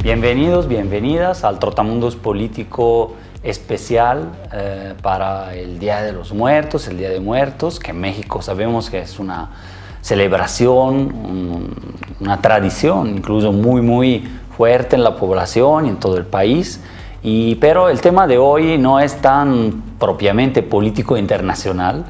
Bienvenidos, bienvenidas al Trotamundos Político especial para el Día de los Muertos, el Día de Muertos, que en México sabemos que es una celebración, una tradición incluso muy fuerte en la población y en todo el país. Pero el tema de hoy no es tan propiamente político internacional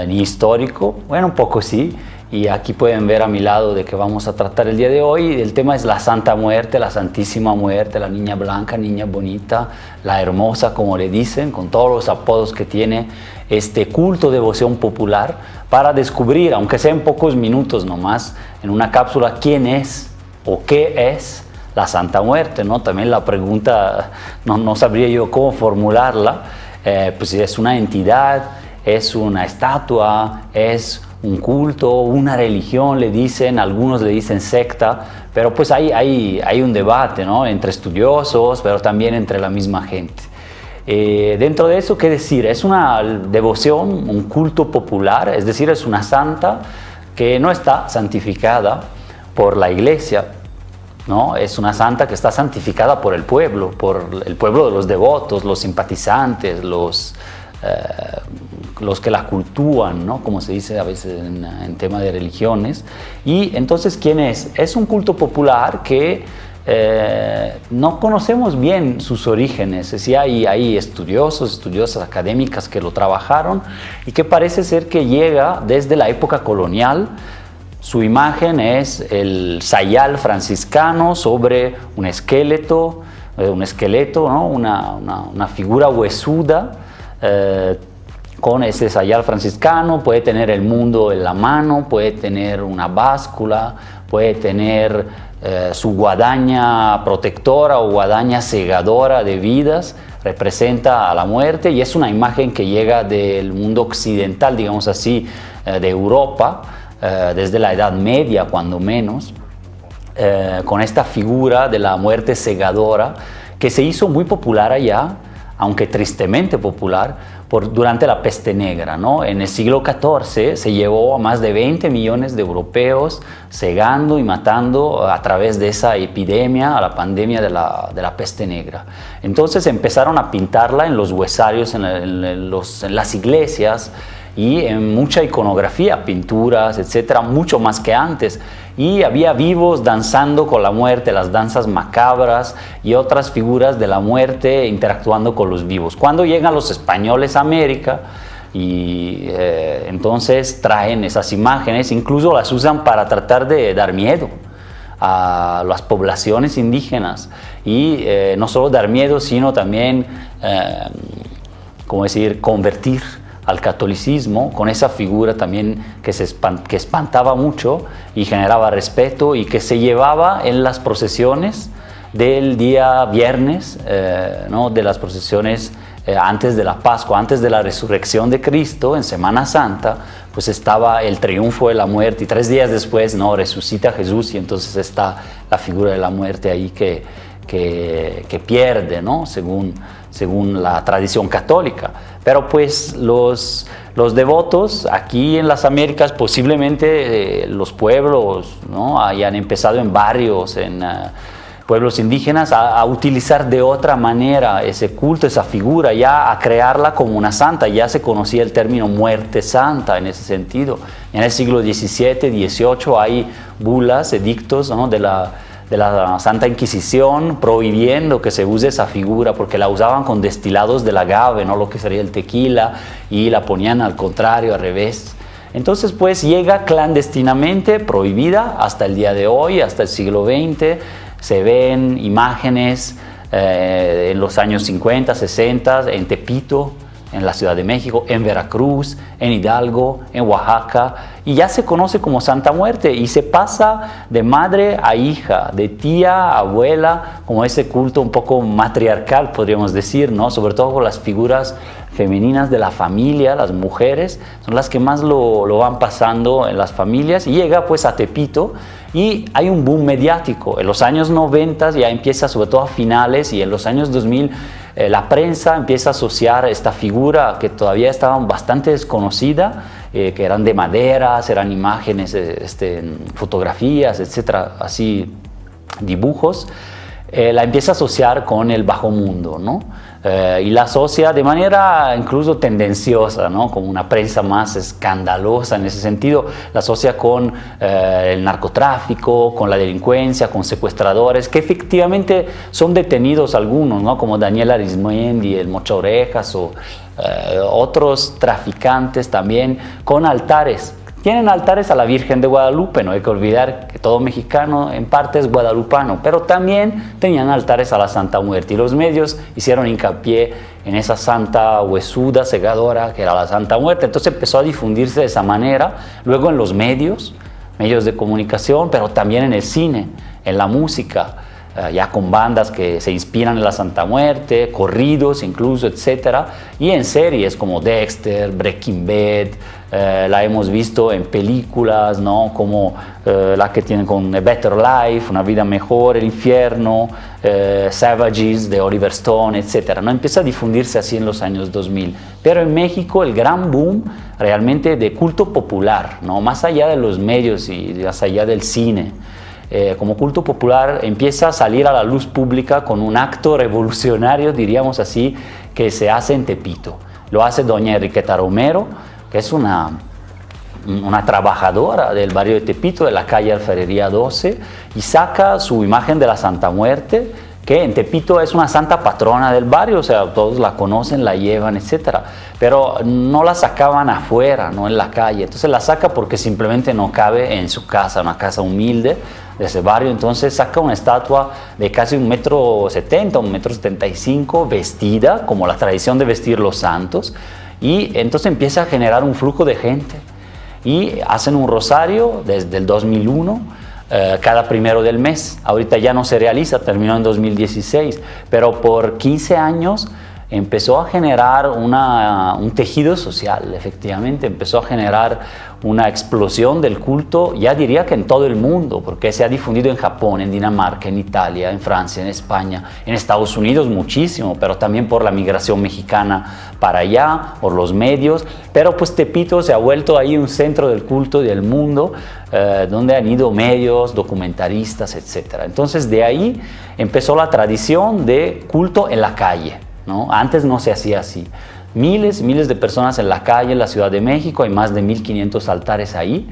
ni histórico, bueno, un poco sí. Y aquí pueden ver a mi lado de qué vamos a tratar el día de hoy. El tema es la Santa Muerte, la Santísima Muerte, la niña blanca, niña bonita, la hermosa, como le dicen, con todos los apodos que tiene este culto, devoción popular, para descubrir, aunque sea en pocos minutos nomás, en una cápsula, quién es o qué es la Santa Muerte, ¿no? También la pregunta no sabría yo cómo formularla, pues es una entidad, es una estatua, es un culto, una religión, le dicen, algunos le dicen secta, pero pues hay un debate, ¿no? Entre estudiosos, pero también entre la misma gente. Dentro de eso, ¿qué decir? Es una devoción, un culto popular, es decir, es una santa que no está santificada por la iglesia, ¿no? Es una santa que está santificada por el pueblo de los devotos, los simpatizantes, los que la cultúan, ¿no? Como se dice a veces en tema de religiones. Y entonces, ¿quién es? Es un culto popular que no conocemos bien sus orígenes. Es decir, hay estudiosas académicas que lo trabajaron y que parece ser que llega desde la época colonial. Su imagen es el sayal franciscano sobre un esqueleto, ¿no? Una figura huesuda, con ese sayal franciscano. Puede tener el mundo en la mano, puede tener una báscula, puede tener su guadaña protectora o guadaña segadora de vidas, representa a la muerte, y es una imagen que llega del mundo occidental, digamos así, de Europa, desde la Edad Media cuando menos, con esta figura de la muerte segadora que se hizo muy popular allá, aunque tristemente popular, durante la peste negra, ¿no? En el siglo XIV se llevó a más de 20 millones de europeos cegando y matando a través de esa epidemia, a la pandemia de la peste negra. Entonces empezaron a pintarla en los huesarios, en las iglesias, y en mucha iconografía, pinturas, etcétera, mucho más que antes. Y había vivos danzando con la muerte, las danzas macabras y otras figuras de la muerte interactuando con los vivos. Cuando llegan los españoles a América, y entonces traen esas imágenes, incluso las usan para tratar de dar miedo a las poblaciones indígenas. Y no solo dar miedo, sino también, convertir al catolicismo, con esa figura también que espantaba mucho y generaba respeto, y que se llevaba en las procesiones del día viernes, ¿no? De las procesiones antes de la Pascua, antes de la resurrección de Cristo, en Semana Santa, pues estaba el triunfo de la muerte, y 3 días después, ¿no? Resucita Jesús, y entonces está la figura de la muerte ahí que pierde, ¿no? Según la tradición católica. Pero pues los devotos aquí en las Américas, posiblemente los pueblos, ¿no? Hayan empezado en barrios, en pueblos indígenas, a utilizar de otra manera ese culto, esa figura, ya a crearla como una santa. Ya se conocía el término muerte santa en ese sentido. En el siglo XVII, XVIII hay bulas, edictos, ¿no? de la Santa Inquisición, prohibiendo que se use esa figura, porque la usaban con destilados del agave, ¿no? Lo que sería el tequila, y la ponían al contrario, al revés. Entonces pues llega clandestinamente, prohibida, hasta el día de hoy, hasta el siglo XX. Se ven imágenes en los años 50, 60, en Tepito, en la Ciudad de México, en Veracruz, en Hidalgo, en Oaxaca, y ya se conoce como Santa Muerte, y se pasa de madre a hija, de tía a abuela, como ese culto un poco matriarcal, podríamos decir, ¿no? Sobre todo con las figuras femeninas de la familia, las mujeres, son las que más lo van pasando en las familias, y llega pues a Tepito, y hay un boom mediático. En los años 90 ya empieza, sobre todo a finales, y en los años 2000, la prensa empieza a asociar esta figura que todavía estaba bastante desconocida, que eran de maderas, eran imágenes, fotografías, etcétera, así dibujos, la empieza a asociar con el bajo mundo, ¿no? Y la asocia de manera incluso tendenciosa, ¿no? Como una prensa más escandalosa en ese sentido, la asocia con el narcotráfico, con la delincuencia, con secuestradores, que efectivamente son detenidos algunos, ¿no? Como Daniel Arizmendi, el Mocha Orejas o otros traficantes también, con altares. Tienen altares a la Virgen de Guadalupe, no hay que olvidar que todo mexicano en parte es guadalupano, pero también tenían altares a la Santa Muerte y los medios hicieron hincapié en esa santa huesuda, segadora, que era la Santa Muerte. Entonces empezó a difundirse de esa manera, luego en los medios de comunicación, pero también en el cine, en la música, ya con bandas que se inspiran en la Santa Muerte, corridos incluso, etcétera, y en series como Dexter, Breaking Bad, la hemos visto en películas, ¿no? Como la que tienen con A Better Life, Una Vida Mejor, El Infierno, Savages de Oliver Stone, etcétera, ¿no? Empieza a difundirse así en los años 2000, pero en México el gran boom realmente de culto popular, ¿no? Más allá de los medios y más allá del cine, como culto popular empieza a salir a la luz pública con un acto revolucionario, diríamos así, que se hace en Tepito. Lo hace doña Enriqueta Romero, que es una trabajadora del barrio de Tepito, de la calle Alfarería 12, y saca su imagen de la Santa Muerte, que en Tepito es una santa patrona del barrio, o sea, todos la conocen, la llevan, etcétera, pero no la sacaban afuera, no en la calle. Entonces la saca porque simplemente no cabe en su casa, una casa humilde de ese barrio. Entonces saca una estatua de casi 1,70 m, 1,75 m, vestida como la tradición de vestir los santos, y entonces empieza a generar un flujo de gente y hacen un rosario desde el 2001, cada primero del mes. Ahorita ya no se realiza, terminó en 2016, pero por 15 años empezó a generar un tejido social, efectivamente, empezó a generar una explosión del culto, ya diría que en todo el mundo, porque se ha difundido en Japón, en Dinamarca, en Italia, en Francia, en España, en Estados Unidos muchísimo, pero también por la migración mexicana para allá, por los medios, pero pues Tepito se ha vuelto ahí un centro del culto del mundo, donde han ido medios, documentaristas, etc. Entonces de ahí empezó la tradición de culto en la calle, ¿no? Antes no se hacía así. Miles de personas en la calle en la Ciudad de México, hay más de 1,500 altares ahí.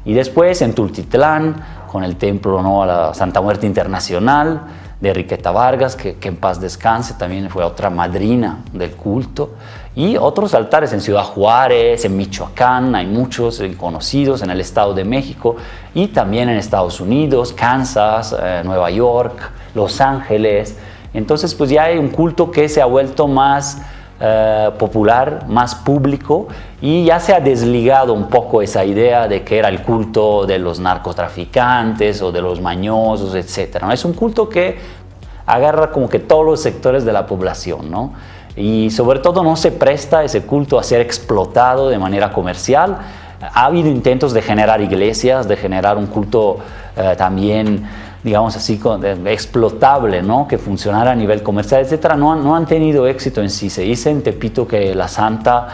Y después en Tultitlán, con el templo, ¿no?, a la Santa Muerte Internacional de Enriqueta Vargas, que en paz descanse, también fue otra madrina del culto. Y otros altares en Ciudad Juárez, en Michoacán, hay muchos conocidos, en el Estado de México y también en Estados Unidos, Kansas, Nueva York, Los Ángeles. Entonces pues ya hay un culto que se ha vuelto más popular, más público, y ya se ha desligado un poco esa idea de que era el culto de los narcotraficantes o de los mañosos, etc. ¿no? Es un culto que agarra como que todos los sectores de la población, ¿no? Y sobre todo no se presta ese culto a ser explotado de manera comercial. Ha habido intentos de generar iglesias, de generar un culto también, digamos así, explotable, ¿no?, que funcionara a nivel comercial, etcétera. No han tenido éxito en sí. Se dice en Tepito que la santa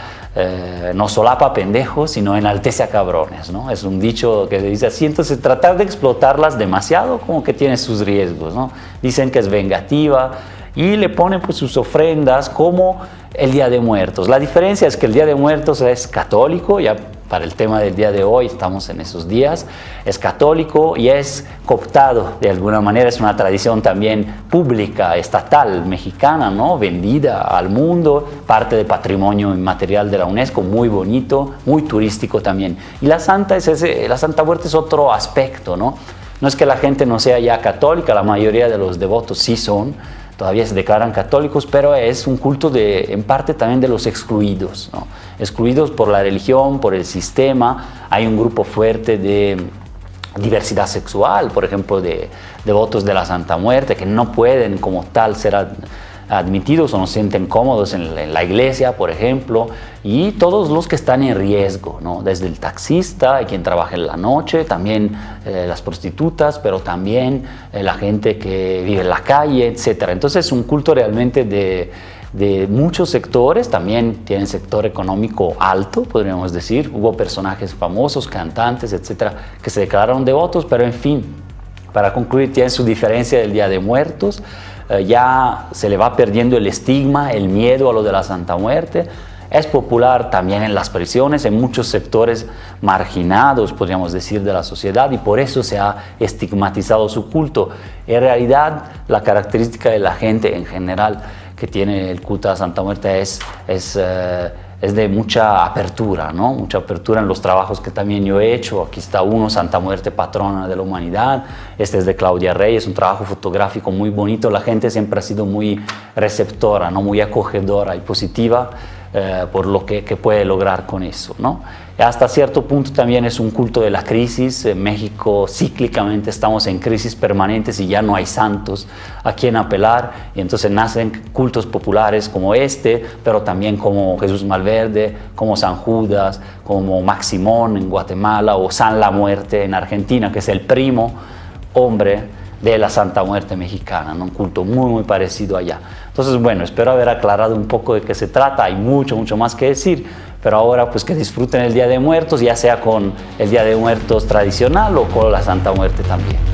no solapa pendejos, sino enaltece a cabrones, ¿no? Es un dicho que se dice así. Entonces tratar de explotarlas demasiado como que tiene sus riesgos, ¿no? Dicen que es vengativa y le ponen pues sus ofrendas como el Día de Muertos. La diferencia es que el Día de Muertos es católico, ya para el tema del día de hoy estamos en esos días, es católico y es cooptado de alguna manera, es una tradición también pública, estatal, mexicana, ¿no?, vendida al mundo, parte del patrimonio inmaterial de la UNESCO, muy bonito, muy turístico también. Y la Santa Muerte es otro aspecto, ¿no? No es que la gente no sea ya católica, la mayoría de los devotos sí son, todavía se declaran católicos, pero es un culto en parte también de los excluidos, ¿no? Excluidos por la religión, por el sistema. Hay un grupo fuerte de diversidad sexual, por ejemplo, de devotos de la Santa Muerte, que no pueden como tal ser admitidos o no se sienten cómodos en la iglesia, por ejemplo, y todos los que están en riesgo, ¿no? Desde el taxista, hay quien trabaja en la noche, también las prostitutas, pero también la gente que vive en la calle, etc. Entonces es un culto realmente de muchos sectores, también tienen sector económico alto, podríamos decir. Hubo personajes famosos, cantantes, etcétera, que se declararon devotos, pero en fin, para concluir, tiene su diferencia del Día de Muertos. Ya se le va perdiendo el estigma, el miedo a lo de la Santa Muerte. Es popular también en las prisiones, en muchos sectores marginados, podríamos decir, de la sociedad, y por eso se ha estigmatizado su culto. En realidad, la característica de la gente en general que tiene el culto a la Santa Muerte es de mucha apertura, ¿no? Mucha apertura en los trabajos que también yo he hecho. Aquí está uno, Santa Muerte, patrona de la humanidad. Este es de Claudia Rey, es un trabajo fotográfico muy bonito. La gente siempre ha sido muy receptora, ¿no? Muy acogedora y positiva por lo que puede lograr con eso, ¿no? Hasta cierto punto también es un culto de la crisis. En México cíclicamente estamos en crisis permanentes y ya no hay santos a quien apelar, y entonces nacen cultos populares como este, pero también como Jesús Malverde, como San Judas, como Maximón en Guatemala, o San La Muerte en Argentina, que es el primo hombre de la Santa Muerte mexicana, ¿no? Un culto muy, muy parecido allá. Entonces, bueno, espero haber aclarado un poco de qué se trata. Hay mucho, mucho más que decir, pero ahora pues que disfruten el Día de Muertos, ya sea con el Día de Muertos tradicional o con la Santa Muerte también.